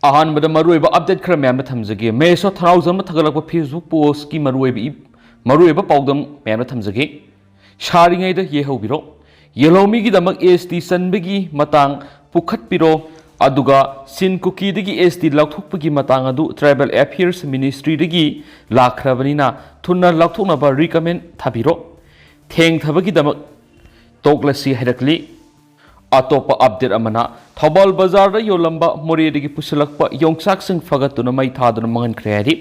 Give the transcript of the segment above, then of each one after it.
अहानबद मरुब अपडेट खर मैम थमजगे मेसो थराउजम थगलप फेसबुक पोस्ट की मरुब पाउदम मैम थमजगे सारिंगैद येहौबिरो येलौमीगिदमक एसटी सनबगी मतंग पुखटपिरो अदुगा सिन कुकीदगी एसटी लौथोकपगी मतंग अदु ट्राइबल अफेयर्स मिनिस्ट्री दगी लाखरबनिना थुन्ना लौथोकनबा रिकमेंड थाबिरो थेंग थबगिदमक तोकलसी हैरकली अतोप अपडेट अमना थौबाल बाजार योलंबा मोरेदगी पुसलक्प योंगसाकसिंग फगतुना मै थादुना मंगनख्रे हादि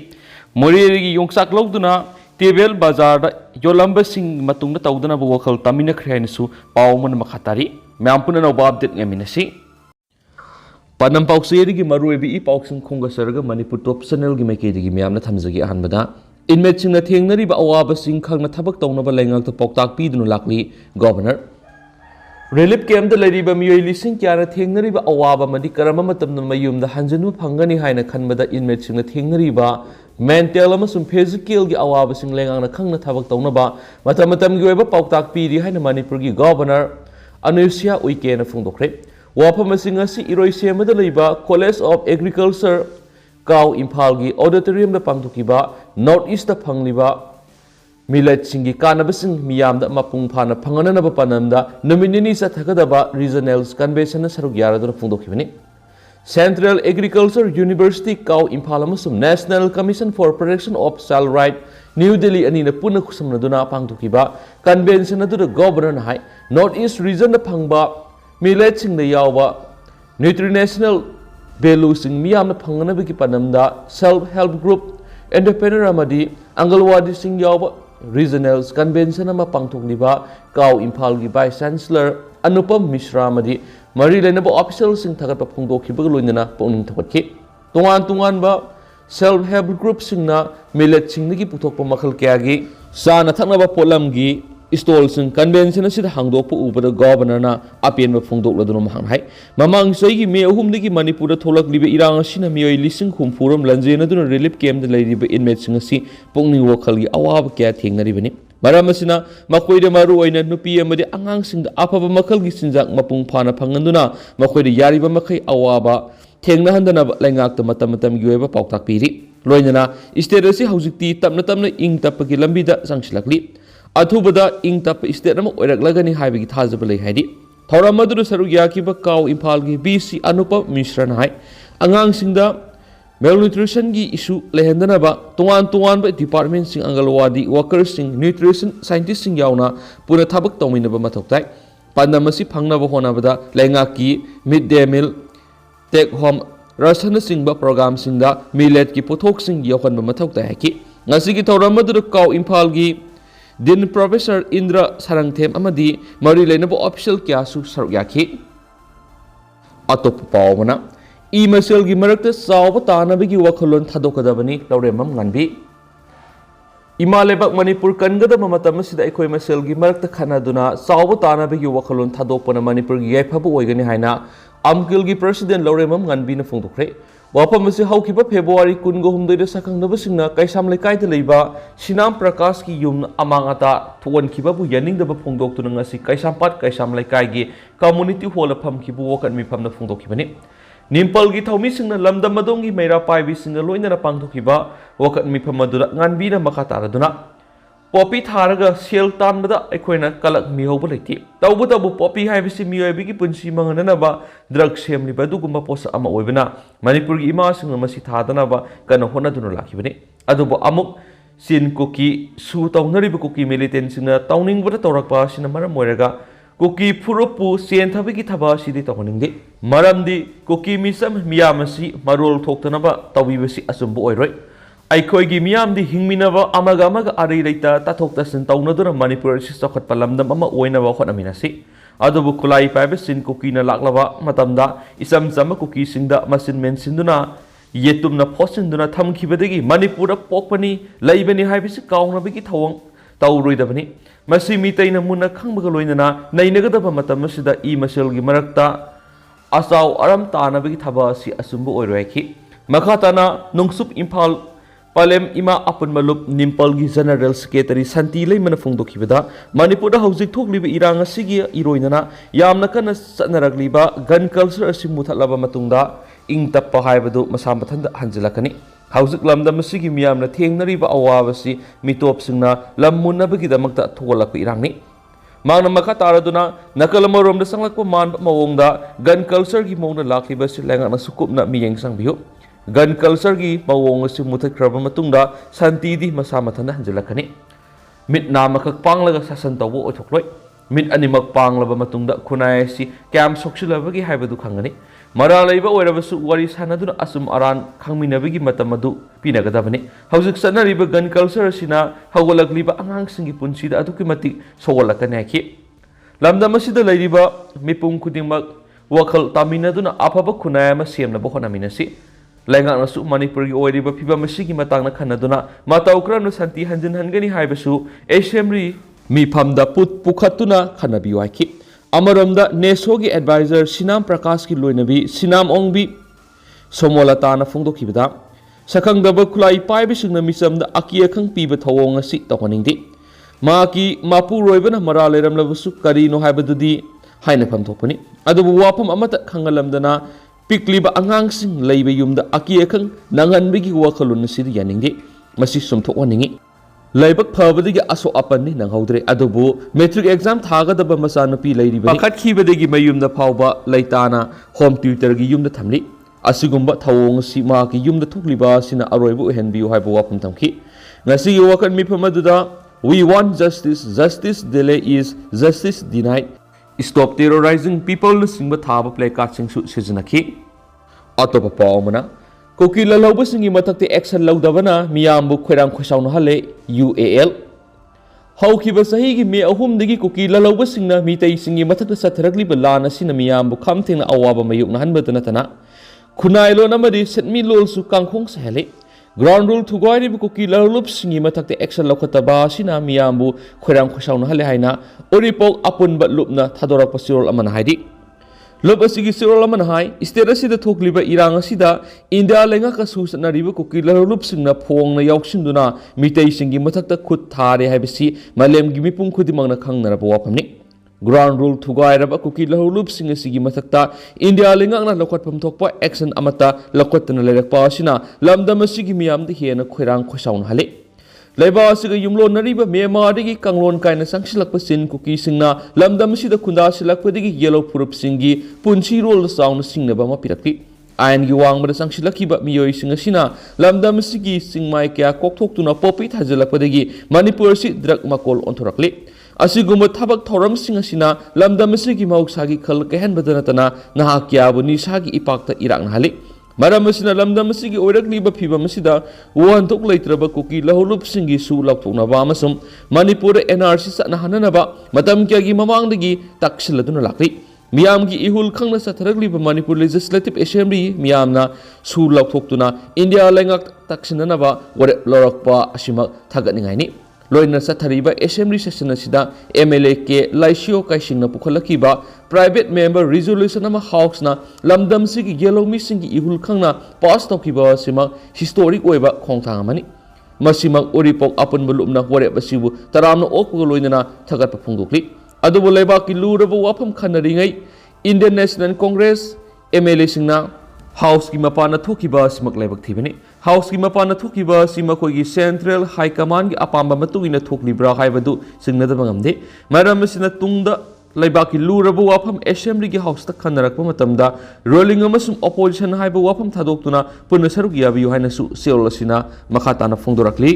मोरेदगी योंगसाक लौदुना टेबल बाजार योलंबसिंग मतुंग तौदना वखल तमिनख्रे हाइनसु पावमन मखातारी म्यामपुना नौबा अपडेट ngamiनसि पनम पाउसेदगी मरुएबी इ पाउसिंग खोंगसरगा मणिपुर टॉप चैनल गी मैकेदगी म्यामना थमजगी अहनबदा इनमेटसिंग थेंगनरिबा अवाबसिंग खंगना थबक तौनबा लैंगाक पौताक पीदुना लाकली गवर्नर रिलीफ कैम्प मियोई लिसिंग क्या थेंगनरिबा अवाब मदी करम मतमना मयुमदा हंजनु फंगनी हाइना खनबदा इनमेटसिंग थेंगनरिबा मेंटल अमसुम फिजिकल गी अवाबसिंग लेंगांगना खंगना थबक तौनबा मतमतमगी ओइबा पौताक पीरी हाइना मणिपुरगी गवर्नर अनुसिया उइकेना फोंदोखरे वाफमसिंग असि इरोइसेमदा लैबा कॉलेज ऑफ एग्रीकल्चर काउ इम्फालगी ऑडिटोरियम दा पांगथोकिबा नॉर्थ ईस्ट दा फंगलिबा मिलेट सिंगी कानबसिंग मियामदा मपुंग फाना फंगननबा पनमदा नमिनिनी सथगदबा रीजनल कन्वेंशन सरुक यारदुना फोंदोखिबनि central agriculture university CAU Imphal अमसुम national commission for protection of child right new Delhi अनीना पुन खुसमनदुना पांगथोकिबा कन्वेंशन अदुदा गवर्नर हाई नॉर्थ ईस्ट रीजन दा फंगबा मिलेट सिंगदा यावबा न्यूट्रिशनल वैल्यू सिंग मियामना फंगनबगी पनमदा सेल्फ हेल्प ग्रुप एंटरप्रेन्योर अमदी अंगलवादी सिंग यावबा रीजनल कन्वेंशन पांथोक्लिबा काउ इम्फाल की वाइस चांसलर अनुपम मिश्रा मरी लेनब ऑफिशियल थगत फोंदोखिबग लोइनना पुनिंग थगतखि तोंगान तोंगानबा सेल्फ हेल्प ग्रुप सिंगना मिलेट सिंगदगी पुथोकपा मखल कयागी साना थकनबा पोलमगी स्टॉल कन्वेंशन हांगदोप उबद गवर्नर अपेन फोंदोलदुना महंग हाई ममांग सही मे अहुमदगी मणिपुर थोलक्लिबे इरांग असिना मियोई लिसिंग हुमफुरम लंजेनदुना रिलीफ कैम्प लैरिबे इनमेटसिंग असि पुंगनिंग वखलगी अवाब क्या थेंगनरिबनि मरम असिना मखोइदे मरु ओइना नुपी अमदि आंगांसिंग अफब मखलगी सिंजाक मपुंग फाना फंगंदुना मखोइदे यारिबा मखै अवाबा थेंगनहंदना लैंगाक मतमतमगी ओइबा पाउताक पिरि लोइनना स्टेट असि हौजिकति तपना तपना इंग तपगी लंबिदा संगसिलक्ली अथुबदा इंग तप स्टेट ओरगलगनी हाइबगी थाजब लै हाइदि थौरम अदुदा सरुक याखिबा काउ इम्फालगी बीसी अनुपम मिश्रन हाइ आंगांसिंगदा मेलन्यूट्रिशन की इशू लेहंदनबा तोंगान तोंगानबा डिपार्टमेंट सिंग अंगलवादी वर्कर्स सिंग न्यूट्रिशन साइंटिस्ट सिंग यावना पुना थबक तौमिनबा मथौ ताइ पांडम असि फंगनबा होनाबदा लैंगाकी mid day meal take home ration सिंगबा प्रोग्राम सिंगदा मिलेट की पोथोक सिंग यौखनबा मथौ ताइ हाकि ngasi थौरम अदुदा काउ इम्फालगी दिन प्रोफेसर इंद्र सारंगथेम अमदी मरी लेनब ऑफिशियल क्यासु सरुक याखि अतोप पावमना ई मसेल की मरक्त साव तानबगी वखलोन थादोकदबनी लौरेमम गनबी इमा लेबक मणिपुर कनगदब मतमसिदा एखोय मसेल की मरक्त खनादुना साव तानबगी वखलोन थादोकपना मणिपुर की याइफब ओइगनी हाइना अमकिल की प्रेसिडेंट लौरेमम गनबीना फोंदोखरे वाफम से हौखिबा फेब्रुवारी 19 सखंगदबसिंगना कैसाम लेकाइदा लैबा सिनाम प्रकाश की युम अमांगता थोनखिबाबु यानिंगदबा फोंदोक्तुना ngasi कैसामपाट कैसाम लेकाइगी कम्युनिटी हॉल फमखिबु वकन मिफमना फोंदोखिबनि निम्पल की थौमिसिंगना लमदम मदोंगी मैरा पाइबिसिंगना लोइनना पांगथोखिबा वकन मिफमदुदा nganbina मखा तारदुना पॉपी थारगा सेल तानबदा अखोइना कलक मिहौब लेति तौबतबु पॉपी हाइबिसि मियोइबिगी पुंसि मंगननबा ड्रग सेमलिबा दुगुम्बा पोस अमा ओइबना मणिपुर की इमासिंग मसि थादनबा कन होनदुना लाखिबनि अदुबु अमुक सिन कुकी सु तौनरिबा कुकी मिलिटेंसिंगना तौनिंगबदा तौरकपा सिना मरम ओइरगा कुकी फुरुपु सेंथबगी थबा सिदि तौनिंगदि मरमदि कुकी मिसम मियामसि मरोल थोक्तनबा तौबिबसि असुंबु ओइरोय अखोगी मियामदी हिंगमिनबा अमगा अमगा अरै लैता ताथोक तसिन तौनदुना मणिपुर सि चौखटपा लमदम अमा ओइनबा होनमिनसि अदुबु खुलाई पाइबे सिन कुकीना लाक्लबा मतमदा इसम चम कुकी सिंगदा मसिन मेनसिनदुना येतुमना फोसिनदुना थमखिबदगी मणिपुर पोकपनी लैबनी हाइबिसि काउनबगी थवंग तौरुइदबनी मसि मितैना मुना खंबगा लोइनना नैनगदबा मतमसिदा ई मसेलगी मरक्ता असाउ अरम तानबगी थबा सि असुंबु ओइरोयखि मखाताना नुंगसुप इम्फाल पालेम इमा अपन मलुप निम्पल की जनरल सेक्रेटरी शांति लेमन फोंदोखिबदा मणिपुर हौजिक थोक्लिबा इरांग असिगी इरोइनना यामना कन सनरगलिबा गन कल्चर असि मुथलबा मतुंगदा ing tappa haibadu masa mathanda hanjilakani hauzik lamdam asigi miyamna thengnariba awabasi mitopsingna lammunabagidamagta thogalakpa irangni mangna makha taraduna nakalamoromda sanglakpa manba mawongda gun culture gi mawna laklibasi lengana sukupna miyeng sangbiyo gun culture gi mawong asi muthakhraba matungda santi di masa mathanda hanjilakani mit namakak panglaga sasan tawbo othokloi mit animak panglaba matungda khunai si kyam soksilabagi haibadu khangani mara leiba oirabasu wari sanaduna asum aran khangminabagi matamadu pinagadabani hauzik sanariba gun culture sina hawalakliba angang singi punsida aduki mati sogolakani ki lamdam asida leiriba mipung khudingmak wakhal taminaduna afaba khunai ma semnaba honaminasi laingaknasu manipurgi oiriba phiba masigi matangna khanaduna mataukranu santi hanjin hangani haibasu assembly mi phamda pukhatuna khanabi waiki amaramda nesogi advisor sinam prakash ki loinabi sinam ongbi somolata na phongdokibada sakhangdaba khulai paibe singna misamda akiya khang piba thawong asi tawhaningdi ma ki mapu roibana mara leramlabusu karino haibadudi haina phamthokpani adubu wafam amata khangalamdana pikliba angang sing leibe yumda akiya khang nanganbigi wakhalun sidi yaningdi masi sumthokwaningi laibak phabadagi aso apani nanghaudre adubu metric exam thagadaba masanupi leiribani pakhatkibadagi mayumda phawba leitana home tutor gi yumda thamli asigumba thawong si ma ki yumda thukliba sina aroibu henbiu haibu wapum thamki ngasi gi wakan mi phamaduda we want justice justice delay is justice denied stop terrorizing people singba thaba play card sing su sijanaki atopa pawmana KUKI lalaubasingi matakte action laudabana miyambu khwerang khosauna hale UAL haukiba sahigi me ahumdagi KUKI lalaubasingna mitei singi matakta satharakliba lana sina miyambu khamthengna awaba mayukna hanbadana tana khunailo namadi setmi lolsu kangkhong sahale ground rule thugoiribu KUKI lalubsingi matakte action laukhataba sina miyambu khwerang khosauna hale haina oripok apunba lupna thadorak pasirol amana haidi lob asigi sirol aman hai state asida thokliba irang asida india lenga ka susnariba KUKI lalub singna phongna yauksinduna mitei singi mathakta khut thare haibisi malem gi mipum khudi mangna khangnaraba wapamni ground rule thugairaba KUKI lalub singa sigi mathakta india lenga na lokhatpam thokpa action amata lokhatna lerakpa asina lamdam asigi miyamda hena khoirang khosaun hale leiba asiga yumlo nariba memadagi kanglon kaina sangsilakpa sin KUKI singna lamdam sida khunda silakpadagi yellow purup singi punchi rol sauna singnaba ma pirakti ayan gi wangbada sangsilakiba miyoi singa sina lamdam sigi singmai kya kokthokuna popi thajalakpadagi manipur si drug makol onthorakli asigumba thabak thoram singa sina lamdam sigi mauksagi khal kehen badanatana naha kya buni sagi ipakta irak hali maram asina lamdam asigi oirakliba phibam asida wanthok leitraba KUKI lahulup singi su laktoknaba amasum manipur NRC satna hananaba matam kyagi mamangdagi taksilladuna lakri miyamgi ihul khangna satharakliba manipur legislative assembly miyamna su laktoktuna india lengak taksinanaba wore lorakpa asima thagatningaini loina sathariba assembly session asida MLA ke laisio kaisingna pukhalakiba private member resolution ama house na lamdam sigi yellow missing ihul khangna pass tokiba sima historic oiba khongthang amani masima oripok apun bulumna hore basibu taramna okko loinana thagat phungdokli adubu leba ki luraba wafam khanaringai Indian National Congress MLA singna house ki mapana thokiba simak lebak thibani house ki mapana thokiba sima khoigi central high command gi apamba matugina thoklibra haibadu singnada bangamde maram sina tungda laibaki lurabu wafam assembly gi house ta khanarakpa matamda rolling amasum opposition haiba wafam thadoktuna punna saruk yabi haina su seolasina makhatana phongdorakli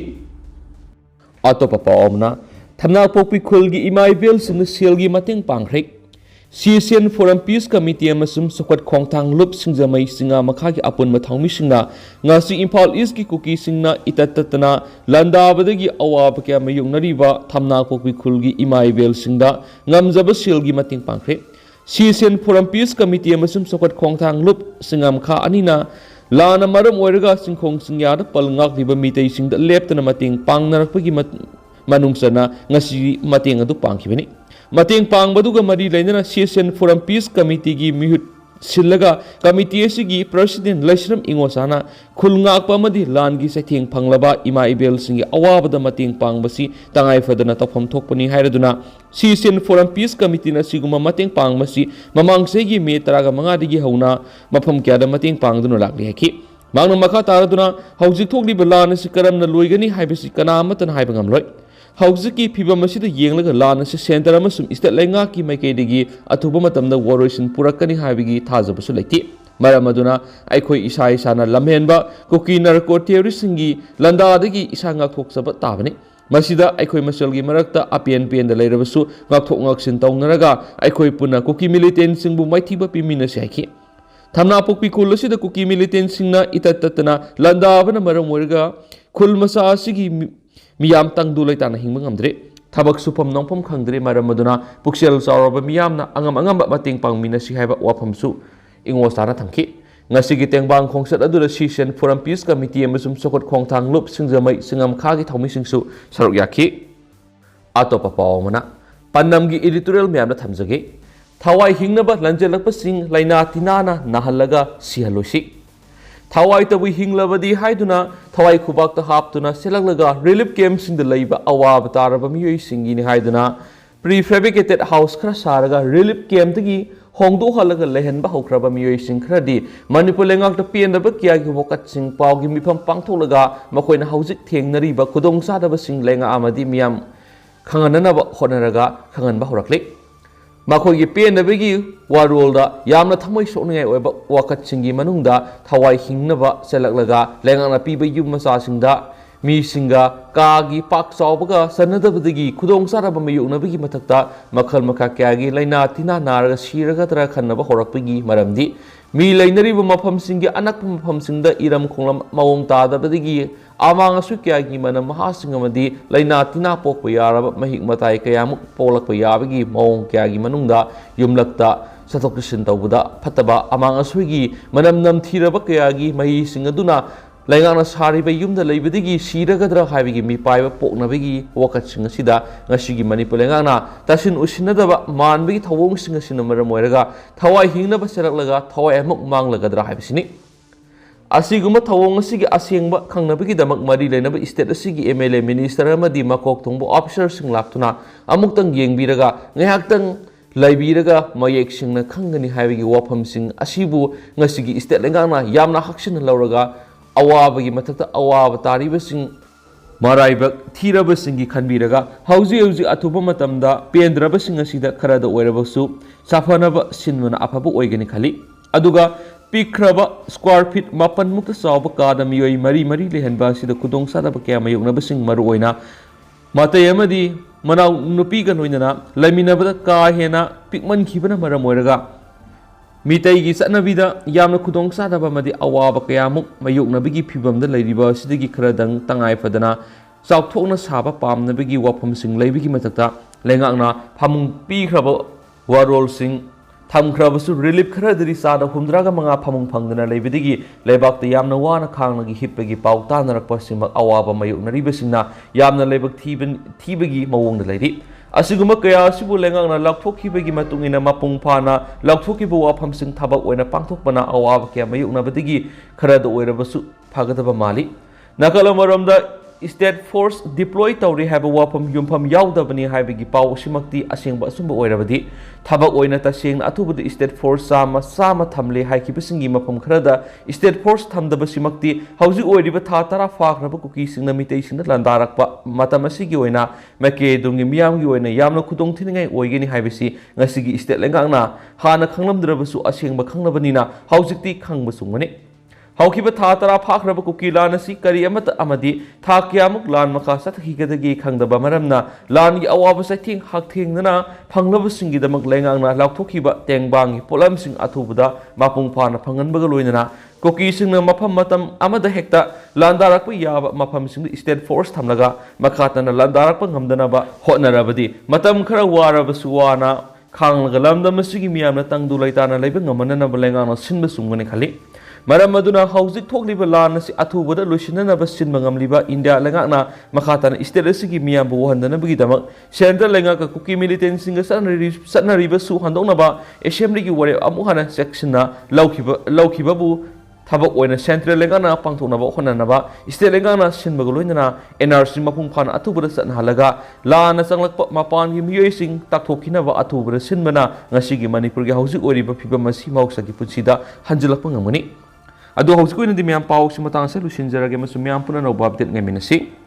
atopa paomna thamna pokpi khulgi imai bel singna selgi mateng panghrek CSN Forum Peace Committee amasum sokot khongthang lup singjamai singa makhagi apun mathangmi singna ngasi Imphal East ki KUKI singna itatatana landabadagi awab kya mayungnariba thamna pokpi khulgi imai bel singda ngamjaba selgi mating pangkhe CSN Forum Peace Committee amasum sokot khongthang lup singam kha anina lana maram oiraga singkhong singyada palngak diba mitei singda leptana mating pangnarakpagi manungsana ngasi mating adu pangkhibani mateng pangbaduga mari lainana CSN Forum Peace Committee gi mihut सिलगा committee असिगी president Laishram Ingosana खुलंगाकपमदी लानगी सैथेंग फंगलबा इमा इबेल सिंगी अवाबदा मतेंग पांगबसी तंगाई फदना तफम थोकपनी हायरदुना सीसेन फोरम पीस कमिटी ना सिगुमा मतेंग पांगमसी ममांगसेगी मे 15 हौना मफम क्यादा मतेंग पांगदुना लाकली हाकी मांगना मखा तारदुना हौजिक थोकलिबा लान असि करमना लोइगनी हाइबसि कना अमतन हाइबा ngamloi हौजिकी फिबम असिदा येंगलगा लान असि सेंटर अमसुम स्टेट लेंगा की माइकेदगी अथुबा मतमदा वरोइसिन पुरक्कनी हाइबगी थाजबसु लेति मरम अदुना अखोई इसा इसाना लमहेनबा कुकी नार्को टेररिस्टसिंगी लंदादगी इसा ngakthokchaba tabani masida अखोई मसलगी मरक्ता अपेन पेन द लेरबसु ngakthok ngaksin तौनरगा अखोई पुना कुकी मिलिटेंट सिंगबु माइथिबा पिमिनसि हाइकी थमना पोकपी खुल असिदा कुकी मिलिटेंट सिंगना इतततना लंदाबना मरम ओरगा खुल मसा असिगी मियाम तंगदु लैताना हिंबा ngamdre थबक सुफम नौफम खंगद्रे मरम अदुना पुक्सेल चावरबा मियामना अंगम अंगम मतेंग पांगमिनसि हाइबा वाफमसु इंगोसाना थंखि ngasi tengbang khongsat adura season forum peace committee amasum sokot khongthang lup singjamai singam khagi thaumi singsu saruk yakhi atopa pawmana pannamgi editorial myam na thamjage thawai hingnaba lanjelakpa sing laina tinana nahalaga sihalosi thawai tabu hinglabadi haiduna thawai khubak ta haptuna selaklaga relief camp sing da leiba awab taraba miyoi singi ni haiduna prefabricated house khara saraga relief camp tagi होंदो हलगा लेहनबा होख्रबा मियोइ सिंग खरदी मणिपुर लेंगाक पेनबा कियागी वकत सिंग पावगी मिफम पांगथोलगा मखोइना हौजिक थेंगनरीबा खुदोंग सादबा सिंग लेंगा आमदी मियाम खंगननबा होनरगा खंगनबा होरकले मखोइगी पेनबगी वारोलदा यामना थमोइ सोकनिङाइ ओइबा वकत सिंगी मनुंगदा थवाइ हिंगनबा सेलकलगा लेंगाना पीबा yum मसा सिंगदा मीसिंगा कागी पाक चावबगा सनदबदगी खुदोंग सारबा मयुनबगी मथक्ता मखल मखा क्यागी लाइना तिना नारगा सिरगा तरा खन्नबा होरकपगी मरमदी मी लाइनरिबा मफम सिंगी अनक मफम सिंगदा इरम खोंगलम मवोंग तादबदगी आमांग असु क्यागी मन महासिंगमदी लाइना तिना पोकपा यारबा महिक मताई कयामुक पोलकपा याबगी मवोंग क्यागी मनुंगदा युमलक्ता सथोक सिन तौबदा फतबा आमांग असुगी मनम नमथीरबा क्यागी मही सिंगदुना लाइंगाना सारिबा युमदा लेबदगी सिरगद्रा हाइबगी मिपाइबा पोकनबगी वकतसिंग सिदा ngasiगी मणिपुर लेंगाना तसिन उसिनदबा मानबगी थवोंगसिंग सिन मरम ओइरगा थवाइ हिंगनबा सेलकलगा थवाइ अमुक मांगलगद्रा हाइबसिनि असिगुम थवोंग असिगी असेंगबा खंगनबगी दमक मरि लेनबा स्टेट असिगी एमएलए मिनिस्टर अमदि मकोक थोंबो ऑफिसर सिंग लाक्तुना अमुक्तंग येंगबिरगा ngayhaktang लाइबीरगा मयेक सिंगना खंगनी हाइबगी वाफमसिंग असिबु ngasiगी स्टेट लेंगाना यामना हक्सिन लौरगा अवाबगी मथक्ता अवाब तारिबसिंग मराइबक थीरबसिंगी खनबीरगा हौजी हौजी अथुबा मतमदा पेंद्रबसिंग असिदा खरदा ओइरबसु साफनबा सिनमना अफबु ओइगनि खली अदुगा पिख्रबा स्क्वायर फीट 8 मुक्ता चावबा कादा मियोइ मरी मरी लेहनबा असिदा खुदोंग सादबा क्या मयुगनबसिंग मरु ओइना मातय अमदी मनाउ नुपीगा नोइना लैमिनबदा का हेना पिकमन खिबना मरम ओइरगा मीतैगी चनबीदा यामना खुदोंग सादबा मदि अवाब कयामुक मयुगनबगी फिबमदा लैरिबा सिदगी खरदंग तंगाइ फदना चाउथोकना साबा पामनबगी वाफमसिंग लैबिगी मथक्ता लेंगांगना फामुंग पीख्रबा वारोलसिंग थमख्रबसु रिलीफ खरदरी सादा 105 फामुंग फंगदना लैबिदगी लेबाक्ता यामना वाना खांगनगी हिप्पगी पाउ तानरकपा सिमक अवाब मयुगनरिबसिंगना यामना लेबक थीबगी मवोंगदा लैरि असिगुम कया असिबु लेंगांगना लाक्थोखिबगी मतुंगिना मपुंग फाना लाक्थोखिबु वाफमसिंग थबक ओइना पांगथोकपना अवाब क्या मयुगनबदगी खरद ओइरबसु फागदबा माली नकलमरमदा स्टेट फोर्स डिप्लॉय तौरी हैब वाफम युमफम याउदबनी हाइबगी पाउ सिमक्ति असेंबा असुंबा ओइरबदी थबक ओइना तसेंग अथुबद स्टेट फोर्स सामा थमले हाइकिबसिंगी मफम खरदा स्टेट फोर्स थमदबा सिमक्ति हौजि ओइरिबा था तरा फाख्रबा कुकी सिंगना मितै सिंगना लंदारकपा मतमसिगी ओइना मके दुंगी मियामगी ओइना यामना खुदोंग थिनिङै ओइगेनि हाइबसि ngasiगी स्टेट लेंगांगना हाना खंगलमद्रबसु असेंबा खंगनबनिना हौजिक्ति खंगबसुंगने हौखिबा था तरा फाख्रबा कुकी लानसी करी अमत अमदी था क्यामुक लान मखा सतखिगदगी खंगदबा मरमना लानगी अवाब सैथिंग हकथेंगना फंगलबसिंगी दमक लेंगांगना लाक्थोखिबा तेंगबांगी पोलमसिंग अथुबदा मापुंग फाना फंगनबगा लोइनना कुकी सिंगना मफम मतम अमदा हेक्ता लांदारकपा याबा मफमसिंग स्टेट फोर्स थमलगा मखातना लांदारकपा ngamdanaba hotnarabadi matam khara warabsu wana खांगलगा लमदमसिगी मियामना तंगदु लैताना लैबा ngमनना बलेंगाना सिनबा सुंगने खाली Maram aduna hauzik thokliba lan asi athubada loisinanaba sinba ngamliba India lengakna makhatana state asigi miyambu wahandanabagi damak central lengaka KUKI militant singa satnariba su handoknaba assembly gi ware amuhana section na laukibabu Tabak oina central lengana pangthoknaba khonanaba state lengana sinbaga loinana NRC mapung phana athubada satna halaga lana changlakpa mapan gi miyoising takthokinaba athubada sinbana ngasigi Manipur gi hauzik oiriba phiba masi mausagi punsida hanjilakpa ngamani adu hauzik oina di miyam pau simatang se lusinjarage masu miyam puna no update ngaminasi